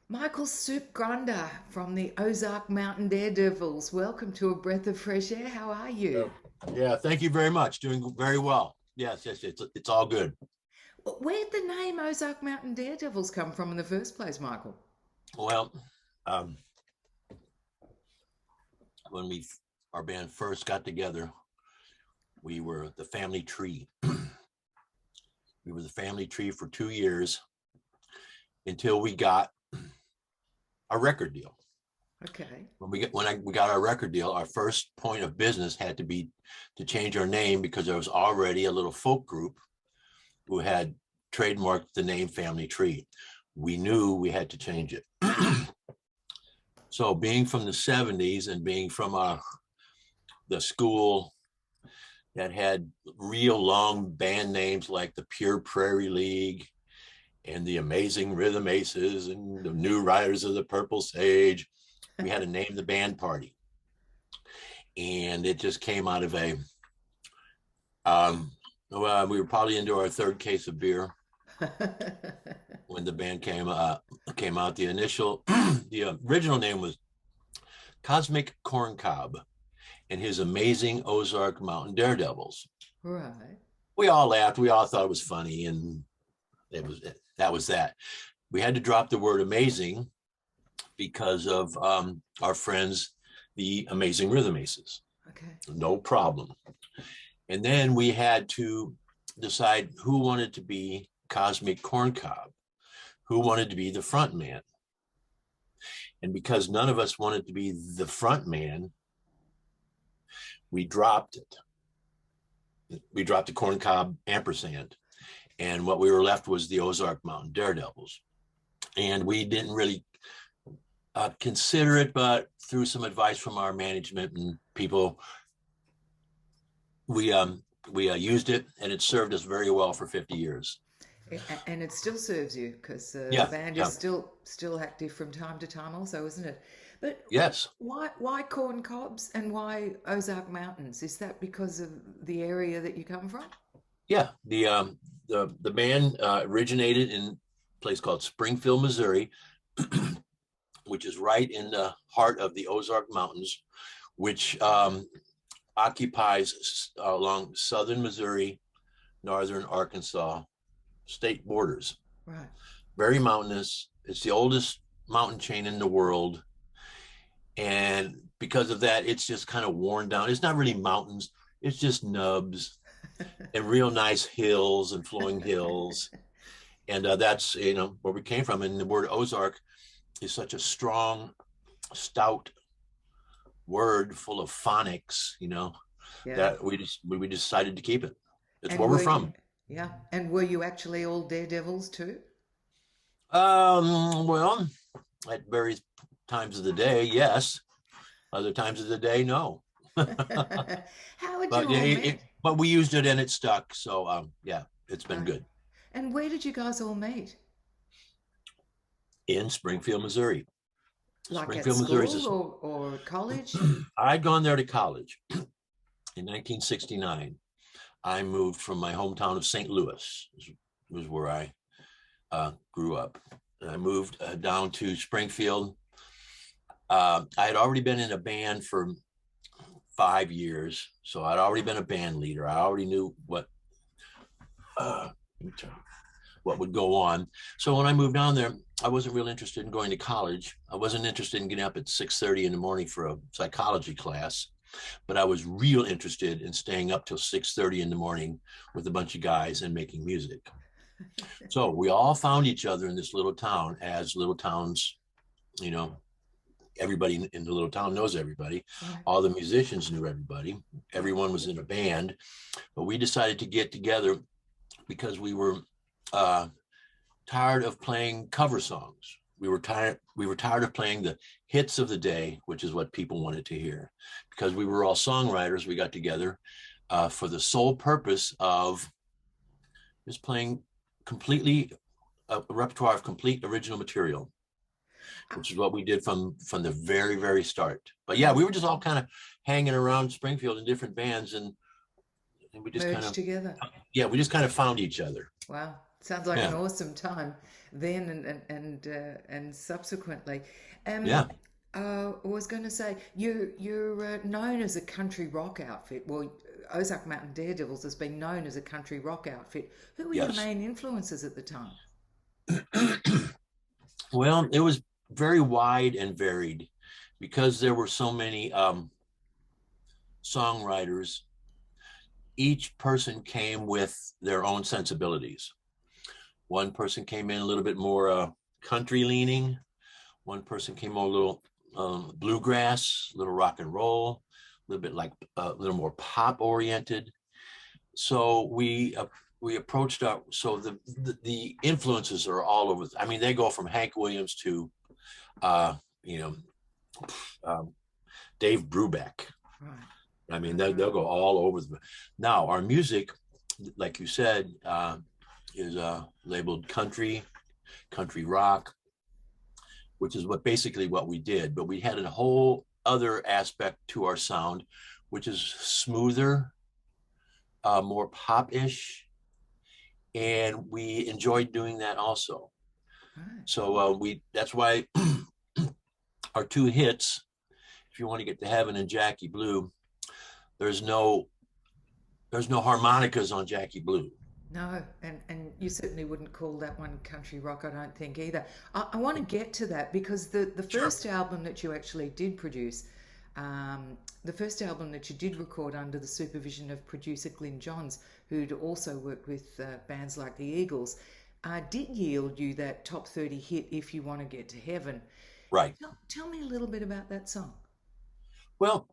Michael Supe Granda from the Ozark Mountain Daredevils. Welcome to A Breath of Fresh Air. How are you? Oh, yeah, thank you very much. Doing very well. Yes, yes, it's all good. Where'd the name Ozark Mountain Daredevils come from in the first place, Michael? Well, um, when our band first got together, we were the family tree. We were the family tree for 2 years until we got a record deal. Okay. We got our record deal, our first point of business had to be to change our name because there was already a little folk group who had trademarked the name Family Tree. We knew we had to change it. So being from the 70s and being from the school that had real long band names like the Pure Prairie League and the Amazing Rhythm Aces and the New Riders of the Purple Sage, we had to name the band party. And it just came out of we were probably into our third case of beer when the band came out. The original name was Cosmic Corncob and his amazing Ozark Mountain Daredevils. Right. We all laughed. We all thought it was funny, and that was that. We had to drop the word amazing because of our friends, the Amazing Rhythm Aces. Okay. No problem. And then we had to decide who wanted to be Cosmic Corncob, who wanted to be the front man. And because none of us wanted to be the front man, we dropped it. We dropped the corncob ampersand. And what we were left was the Ozark Mountain Daredevils. And we didn't really consider it, but through some advice from our management and people, we used it, and it served us very well for 50 years. And it still serves you because the Yeah, band is yeah, still active from time to time, also, isn't it? But yes. why corn cobs and why Ozark Mountains? Is that because of the area that you come from? Yeah, the band originated in a place called Springfield, Missouri, which is right in the heart of the Ozark Mountains, which occupies along southern Missouri, northern Arkansas state borders. Right. Very mountainous. It's the oldest mountain chain in the world. And because of that, it's just kind of worn down. It's not really mountains, it's just nubs and real nice hills and flowing hills. And that's, where we came from. And the word Ozark is such a strong, stout word full of phonics, Yeah. that we decided to keep it. It's And where we're were you, from. yeah. And were you actually all daredevils too? Well, at various times of the day, yes. Other times of the day, no. How had you but all met? but we used it and it stuck. So yeah, it's been Right. good. And where did you guys all meet? In Springfield, Missouri. Like at Springfield, Missouri school is or at college? I'd gone there to college in 1969. I moved from my hometown of St. Louis, was where I grew up. And I moved down to Springfield. I had already been in a band for 5 years, so I'd already been a band leader. I already knew uh, what would go on. So when I moved down there, I wasn't real interested in going to college. I wasn't interested in getting up at 6:30 in the morning for a psychology class, but I was real interested in staying up till 6:30 in the morning with a bunch of guys and making music. So we all found each other in this little town, as little towns, you know, everybody in the little town knows everybody. Right. All the musicians knew everybody. Everyone was in a band, but we decided to get together because we were tired of playing cover songs. We were tired of playing the hits of the day, which is what people wanted to hear. Because we were all songwriters, we got together for the sole purpose of just playing completely a repertoire of complete original material, which is what we did from the very, very start. But yeah, we were just all kind of hanging around Springfield in different bands, and we just kind Merged of, together. yeah, we just kind of found each other. Wow. Sounds like an Yeah. awesome time. then and subsequently. Yeah. I was going to say you're known as a country rock outfit. Well, Ozark Mountain Daredevils has been known as a country rock outfit. Who were your Yes. main influences at the time? Well, it was very wide and varied because there were so many songwriters. Each person came with their own sensibilities. One person came in a little bit more country leaning. One person came a little bluegrass, a little rock and roll, a little bit like a little more pop oriented. So we approached our so the influences are all over. I mean, they go from Hank Williams to you know um, Dave Brubeck. Right. I mean, they'll go all over. Now, our music, like you said, is labeled country rock, which is basically what we did. But we had a whole other aspect to our sound, which is smoother, more pop-ish, and we enjoyed doing that also. Right. So that's why our two hits, If You Want to Get to Heaven and Jackie Blue, there's no harmonicas on Jackie Blue. No, and you certainly wouldn't call that one country rock, I don't think either. I want to get to that because the Sure. first album that you actually did produce, the first album that you did record under the supervision of producer Glyn Johns, who'd also worked with bands like the Eagles, did yield you that top 30 hit, If You Want to Get to Heaven. Right. Tell me a little bit about that song. Well,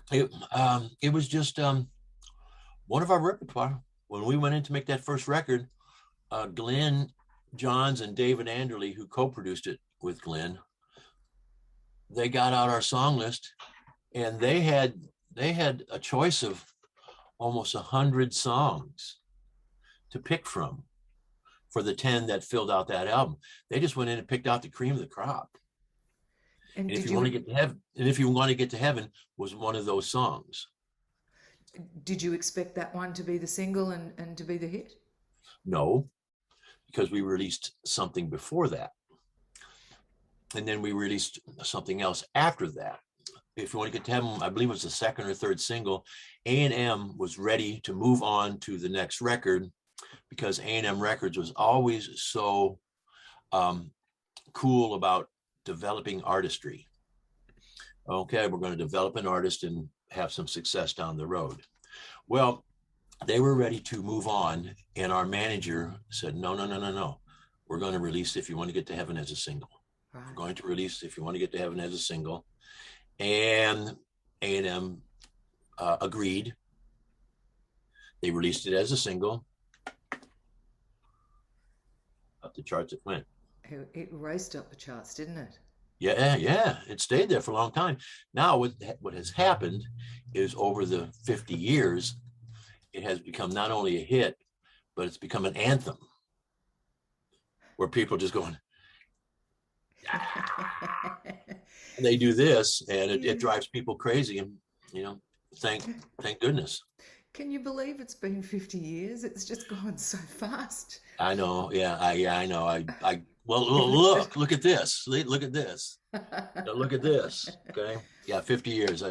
it was just one of our repertoire. When we went in to make that first record, Glyn Johns and David Anderley, who co-produced it with Glyn, they got out our song list, and they had a choice of almost 100 songs to pick from for the 10 that filled out that album. They just went in and picked out the cream of the crop. And And If You Want to Get to Heaven, and If You Want to Get to Heaven was one of those songs. did you expect that one to be the single and to be the hit? No, because we released something before that. And then we released something else after that. If You Want to Get to Heaven, I believe it was the second or third single. A&M was ready to move on to the next record because A&M Records was always so cool about developing artistry. Okay, we're going to develop an artist and have some success down the road. Well, they were ready to move on, and our manager said, no. We're going to release If You Want to Get to Heaven as a single. Right. We're going to release If You Want to Get to Heaven as a single. And A&M agreed. They released it as a single. Up the charts it went. It raced up the charts, didn't it? Yeah, it stayed there for a long time. Now, what has happened is over the 50 years, it has become not only a hit, but it's become an anthem where people just going, they do this, and it drives people crazy. And, thank goodness. Can you believe it's been 50 years? It's just gone so fast. I know. Yeah, I know. Well, look at this. Look at this. Look at this. Okay. Yeah, 50 years.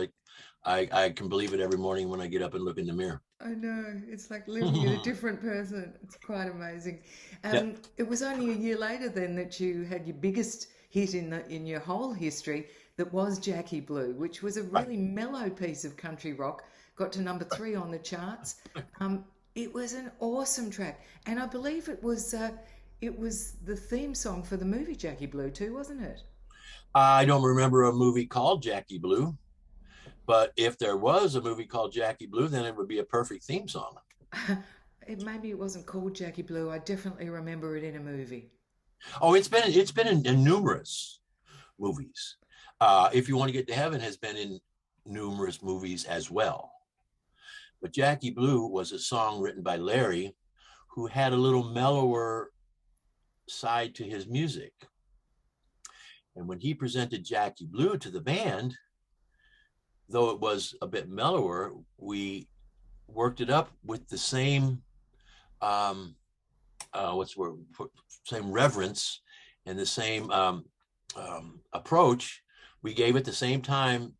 I can believe it every morning when I get up and look in the mirror. I know. It's like living in a different person. It's quite amazing. Yeah. It was only a year later then that you had your biggest hit in your whole history, that was Jackie Blue, which was a really mellow piece of country rock. Got to number 3 on the charts. It was an awesome track, and I believe it was the theme song for the movie Jackie Blue too, wasn't it? I don't remember a movie called Jackie Blue, but if there was a movie called Jackie Blue, then it would be a perfect theme song. Maybe it wasn't called Jackie Blue. I definitely remember it in a movie. Oh, it's been in numerous movies. If You Want to Get to Heaven has been in numerous movies as well. But Jackie Blue was a song written by Larry, who had a little mellower side to his music. And when he presented Jackie Blue to the band, though it was a bit mellower, we worked it up with the same what's the word, same reverence and the same approach. We gave it the same time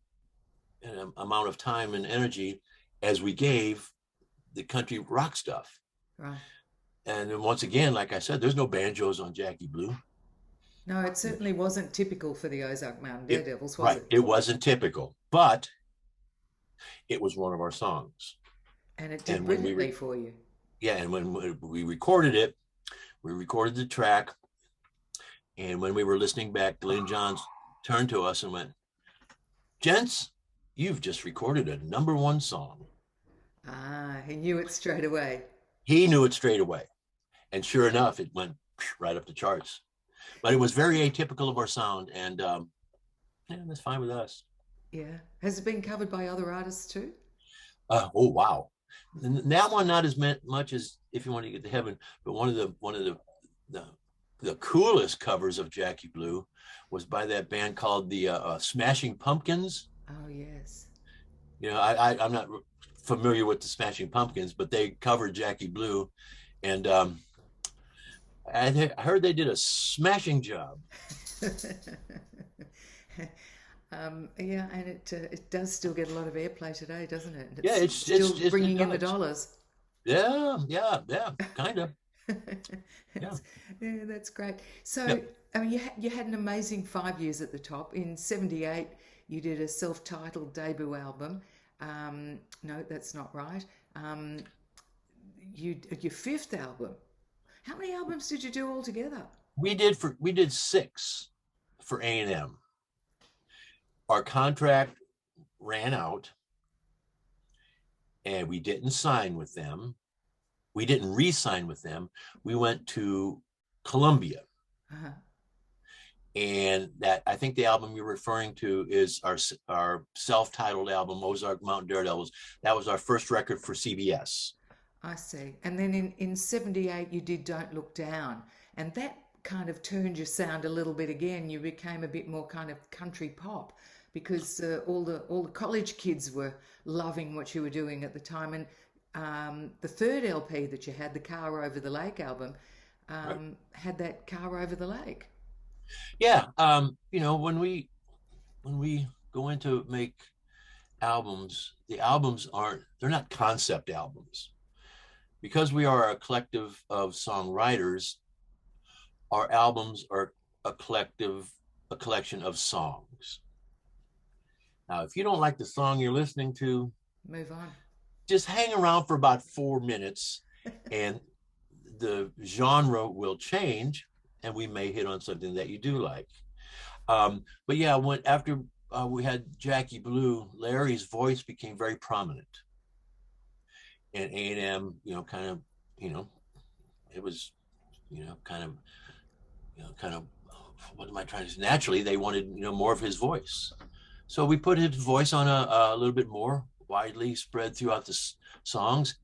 and amount of time and energy as we gave the country rock stuff. Right. And then once again, like I said, there's no banjos on Jackie Blue. No, it certainly wasn't typical for the Ozark Mountain It, Daredevils, was right. it? It wasn't typical, but it was one of our songs. And it did And when brilliantly for you. yeah, and when we recorded it, we recorded the track. And when we were listening back, Glenn Johns turned to us and went, "Gents, you've just recorded a #1 song." Ah, he knew it straight away. He knew it straight away. And sure enough, it went right up the charts. But it was very atypical of our sound. And yeah, that's fine with us. Yeah. Has it been covered by other artists too? Oh, wow. And that one, not as much as If You Want to Get to Heaven, but one of the coolest covers of Jackie Blue was by that band called the Smashing Pumpkins. Oh, yes. You know, I'm not familiar with the Smashing Pumpkins, but they covered Jackie Blue, and I heard they did a smashing job. Yeah, and it does still get a lot of airplay today, doesn't it? Yeah, It's still bringing in the does. dollars. Yeah, kind of. Yeah. Yeah, that's great. So, Yep. I mean, you had an amazing 5 years at the top. In '78, you did a self-titled debut album. No, that's not right. Um, your fifth album. How many albums did you do altogether? We did 6 for A&M. Our contract ran out, and we didn't sign with them. We didn't re-sign with them. We went to Columbia. Uh-huh. And that, I think the album you're referring to is our self-titled album, Ozark Mountain Daredevils. That was our first record for CBS. I see. And then in '78, you did Don't Look Down. And that kind of turned your sound a little bit again. You became a bit more kind of country pop because all the college kids were loving what you were doing at the time. And the third LP that you had, the Car Over the Lake album, Right. had that Car Over the Lake. Yeah. You know, when we go into make albums, the albums they're not concept albums. Because we are a collective of songwriters, our albums are a collection of songs. Now, if you don't like the song you're listening to, Move on. just hang around for about 4 minutes and the genre will change and we may hit on something that you do like. But yeah, after we had Jackie Blue, Larry's voice became very prominent. And A&M, you know, kind of, you know, it was, you know, kind of, what am I trying to say? Naturally, they wanted, you know, more of his voice. So we put his voice on a little bit more widely spread throughout the songs.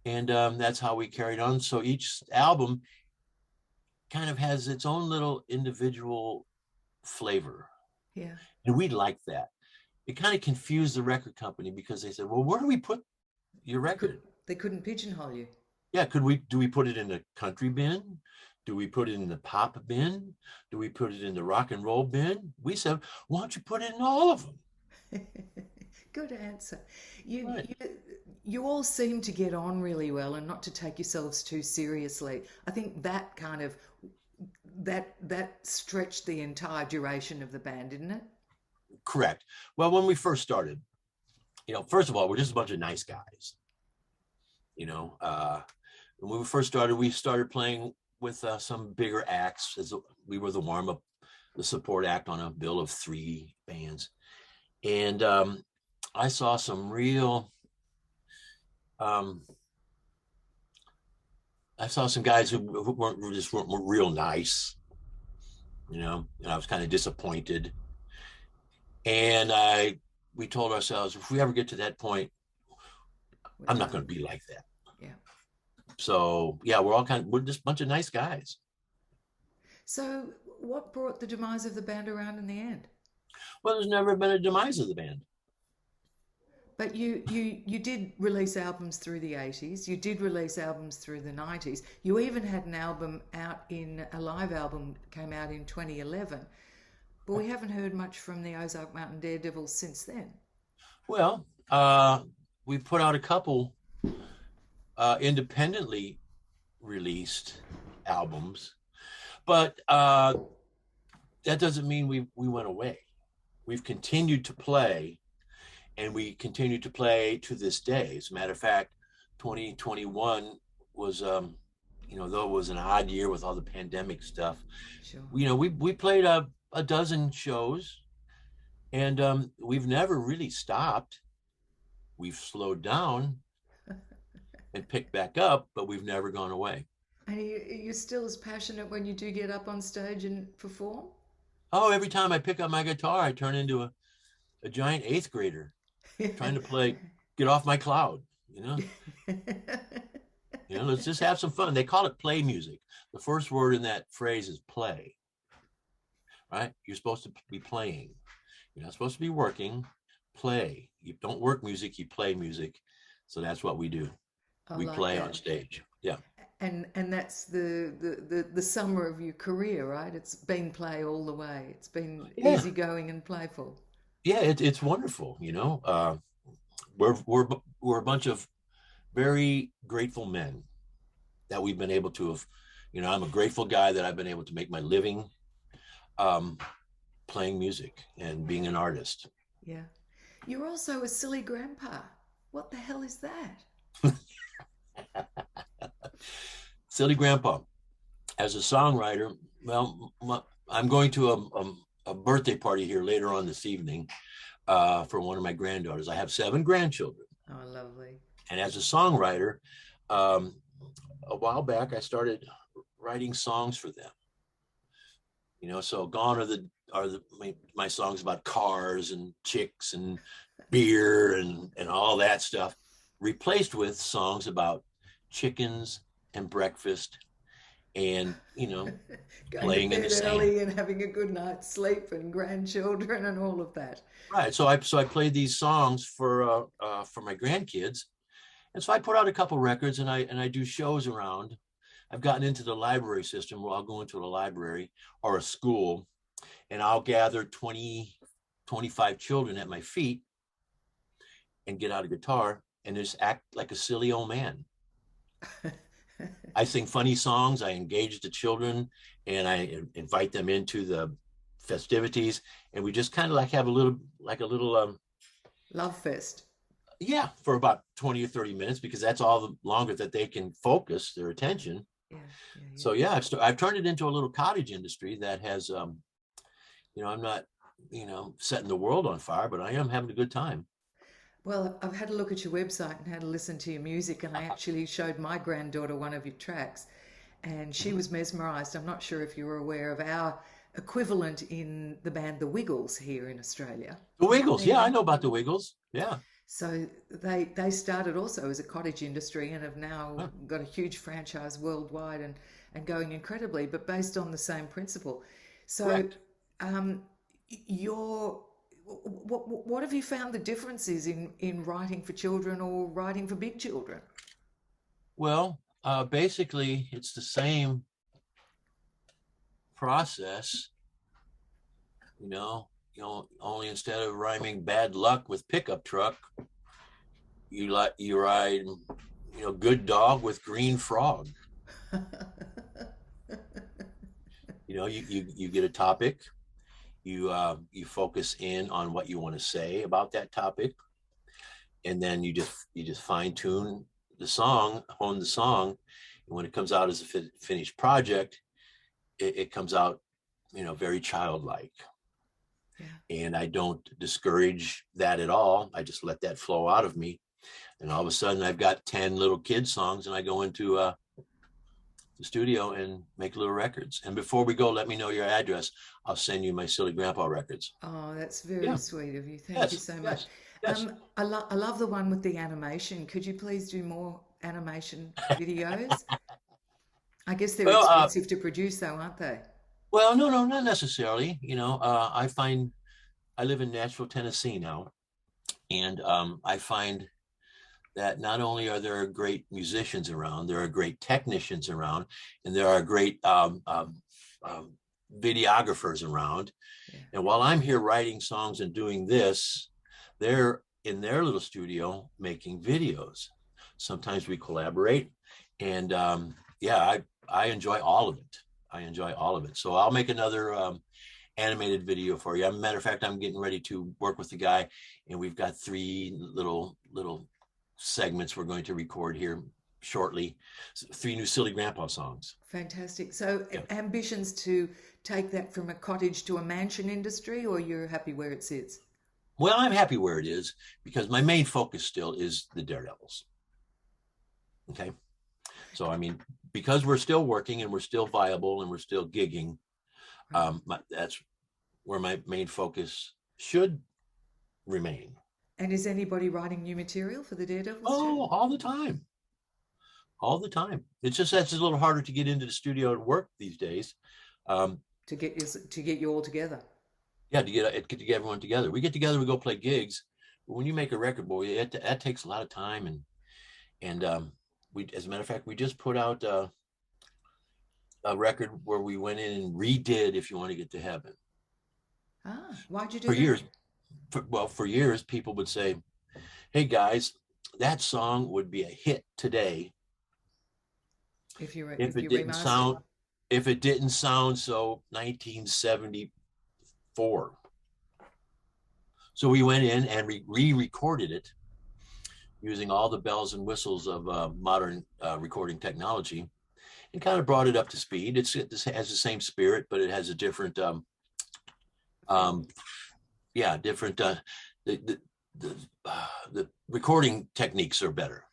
And that's how we carried on. So each album kind of has its own little individual flavor. Yeah. And we liked that. It kind of confused the record company because they said, well, where do we put your record? They couldn't pigeonhole you. Yeah, do we put it in the country bin? Do we put it in the pop bin? Do we put it in the rock and roll bin? We said, why don't you put it in all of them? Good answer. Right. You all seem to get on really well and not to take yourselves too seriously. I think that kind of that stretched the entire duration of the band, didn't it? Correct. Well, when we first started, you know, first of all, we're just a bunch of nice guys. You know, when we first started, we started playing with some bigger acts as we were the warm-up, the support act on a bill of 3 bands. And I saw some real, I saw some guys who weren't real nice, you know, and I was kind of disappointed. And we told ourselves, if we ever get to that point, I'm not going to be like that. Yeah. So yeah, we're just a bunch of nice guys. So what brought the demise of the band around in the end? Well, there's never been a demise of the band. But you did release albums through the 80s. You did release albums through the 90s. You even had an album out in a live album came out in 2011. But we haven't heard much from the Ozark Mountain Daredevils since then. Well, we put out a couple independently released albums, but that doesn't mean we went away. We've continued to play, and we continue to play to this day. As a matter of fact, 2021 was, though it was an odd year with all the pandemic stuff, Sure. We played a dozen shows, and we've never really stopped. We've slowed down and picked back up, but we've never gone away. And you're still as passionate when you do get up on stage and perform? Oh, every time I pick up my guitar, I turn into a giant eighth grader trying to play, get off my cloud, let's just have some fun. They call it play music. The first word in that phrase is play, right? You're supposed to be playing. You're not supposed to be working. Play. You don't work music, you play music. So that's what we do. We like play that. on stage. Yeah. And that's the summer of your career, right? It's been play all the way. It's been easygoing and playful. Yeah, it's wonderful. We're a bunch of very grateful men that we've been able to have. I'm a grateful guy that I've been able to make my living playing music and being an artist. Yeah. You're also a silly grandpa. What the hell is that? Silly grandpa. As a songwriter, well, I'm going to a birthday party here later on this evening for one of my granddaughters. I have 7 grandchildren. Oh, lovely. And as a songwriter, a while back, I started writing songs for them. So gone are my songs about cars and chicks and beer and all that stuff, replaced with songs about chickens and breakfast and playing in the sand early and having a good night's sleep and grandchildren and all of that. Right. So I played these songs for my grandkids, and so I put out a couple records, and I do shows around. I've gotten into the library system where I'll go into a library or a school, and I'll gather 20, 25 children at my feet and get out a guitar and just act like a silly old man. I sing funny songs. I engage the children, and I invite them into the festivities, and we just kind of have a little love fest. Yeah, for about 20 or 30 minutes, because that's all the longer that they can focus their attention. Yeah. So I've turned it into a little cottage industry that has, I'm not, setting the world on fire, but I am having a good time. Well, I've had a look at your website and had a listen to your music, and I actually showed my granddaughter one of your tracks, and she was mesmerized. I'm not sure if you were aware of our equivalent in the band The Wiggles here in Australia. The Wiggles, yeah, I know about the Wiggles. Yeah. So they started also as a cottage industry and have now got a huge franchise worldwide and going incredibly, but based on the same principle. So what have you found the differences in writing for children or writing for big children? Well, basically it's the same process, only instead of rhyming bad luck with pickup truck, you ride, good dog with green frog. You get a topic, you focus in on what you want to say about that topic, and then you just fine tune the song, hone the song, and when it comes out as a finished project, it comes out, very childlike. Yeah. And I don't discourage that at all. I just let that flow out of me. And all of a sudden I've got 10 little kid songs, and I go into the studio and make little records. And before we go, let me know your address. I'll send you my Silly Grandpa records. Oh, that's very sweet of you. Thank you so much. Yes. I love the one with the animation. Could you please do more animation videos? I guess they're expensive to produce though, aren't they? Well, no, not necessarily. I find I live in Nashville, Tennessee now, And I find that not only are there great musicians around, there are great technicians around, and there are great videographers around. Yeah. And while I'm here writing songs and doing this, they're in their little studio making videos. Sometimes we collaborate, and yeah, I enjoy all of it. I enjoy all of it. So I'll make another animated video for you. As a matter of fact, I'm getting ready to work with the guy, and we've got 3 little segments we're going to record here shortly. 3 new Silly Grandpa songs. Fantastic. So Yeah. ambitions to take that from a cottage to a mansion industry, or you're happy where it sits? Well, I'm happy where it is because my main focus still is the Daredevils. Okay. So, I mean, because we're still working and we're still viable and we're still gigging, that's where my main focus should remain. And is anybody writing new material for the Daredevils too? Oh, all the time. All the time. It's just that's a little harder to get into the studio and work these days. To get you all together. Yeah, to get everyone together. We get together, we go play gigs. But when you make a record, boy, that takes a lot of time. And we, as a matter of fact, we just put out a record where we went in and redid "If You Want to Get to Heaven." Why'd you do For that? years? For years, people would say, "Hey guys, that song would be a hit today if it didn't sound so 1974." So we went in and re-recorded it using all the bells and whistles of modern recording technology, and kind of brought it up to speed. It has the same spirit, but it has a different, the recording techniques are better.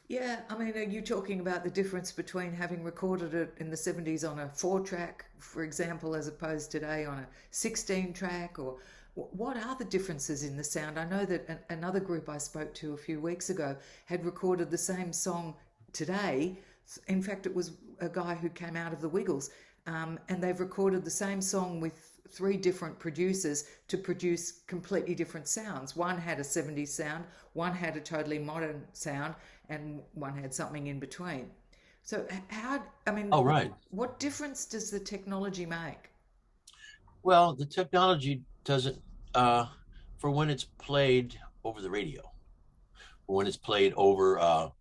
Yeah, I mean, are you talking about the difference between having recorded it in the 70s on a 4-track, for example, as opposed today on a 16-track, or what are the differences in the sound? I know that another group I spoke to a few weeks ago had recorded the same song today. In fact, it was a guy who came out of the Wiggles, and they've recorded the same song with 3 different producers to produce completely different sounds. One had a 70s sound, one had a totally modern sound, and one had something in between. So what difference does the technology make? Well, the technology doesn't, for when it's played over the radio, or when it's played over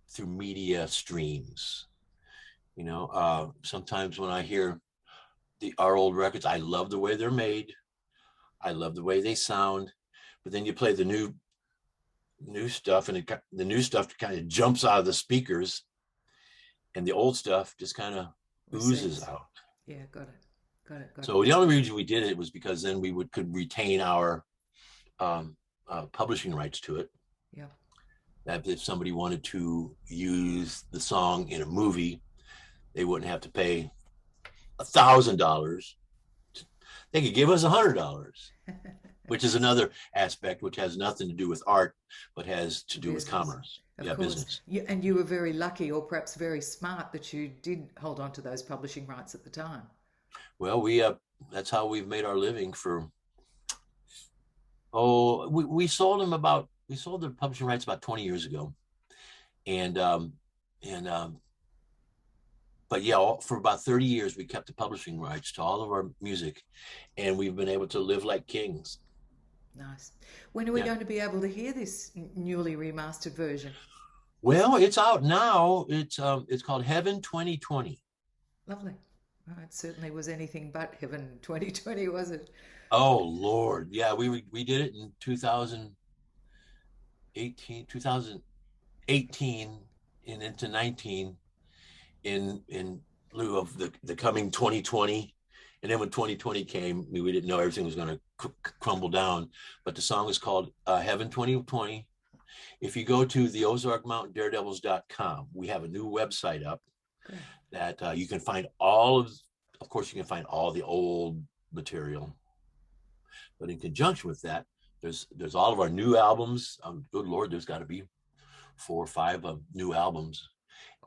through media streams. Sometimes when I hear our old records, I love the way they're made. I love the way they sound. But then you play the new stuff, and the new stuff kind of jumps out of the speakers, and the old stuff just kind of oozes out. Yeah, got it. So the only reason we did it was because then we could retain our publishing rights to it. Yeah. That if somebody wanted to use the song in a movie, they wouldn't have to pay $1,000. They could give us $100, which is another aspect which has nothing to do with art, but has to do with commerce. Of course. Business. And you were very lucky, or perhaps very smart, that you did hold on to those publishing rights at the time. Well, that's how we've made our living for. We sold the publishing rights about 20 years ago, but yeah, for about 30 years we kept the publishing rights to all of our music, and we've been able to live like kings. Nice. When are we going to be able to hear this newly remastered version? Well, it's out now. It's called Heaven 2020. Lovely. Oh, it certainly was anything but Heaven 2020, was it? Oh Lord, yeah, we did it in 2018 and into 19 in lieu of the coming 2020. And then when 2020 came, we didn't know everything was going to crumble down. But the song is called Heaven 2020. If you go to the Ozark Mountain Daredevils.com, we have a new website up that you can find of course, you can find all the old material. But in conjunction with that, there's all of our new albums. Good Lord, there's got to be 4 or 5 new albums.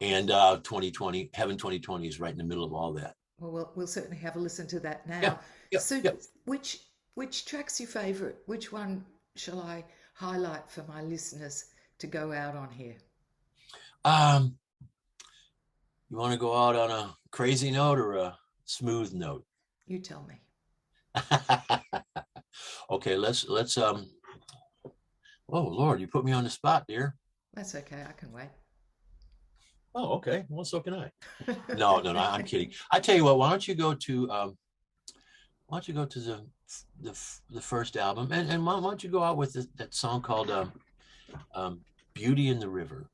And 2020, Heaven 2020 is right in the middle of all that. Well, we'll certainly have a listen to that now. Yeah, so which track's your favorite? Which one shall I highlight for my listeners to go out on here? Um, you want to go out on a crazy note or a smooth note? You tell me. Okay, let's oh Lord, you put me on the spot, dear. That's okay. I can wait. Oh, okay. Well, so can I. No, no, no, I'm kidding. I tell you what, why don't you go to the first album, and why don't you go out with that song called Beauty in the River.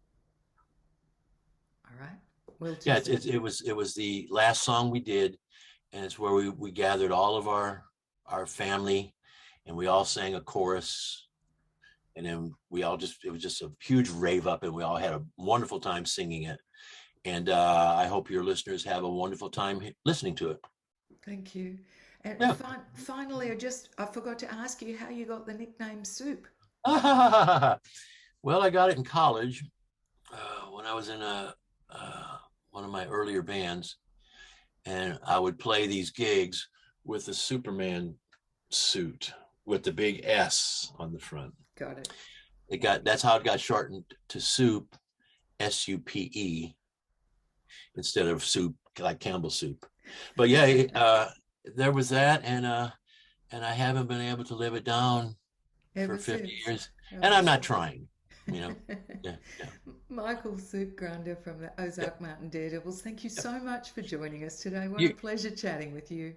All right. We'll do Yeah, that. it was the last song we did, and it's where we gathered all of our family, and we all sang a chorus, and then it was just a huge rave up, and we all had a wonderful time singing it. And I hope your listeners have a wonderful time listening to it. Thank you. And Yeah. finally, I forgot to ask you how you got the nickname Soup. Well, I got it in college when I was in one of my earlier bands, and I would play these gigs with the Superman suit with the big S on the front. Got it. That's how it got shortened to Supe, SUPE, instead of soup like Campbell soup. But yeah, there was that, and I haven't been able to live it down Ever for 50 since. years, Ever and I'm not since. trying, you know. Yeah, yeah, Michael Supe Granda from the yeah. Ozark Mountain Daredevils, thank you so much for joining us today. What a You, pleasure chatting with you.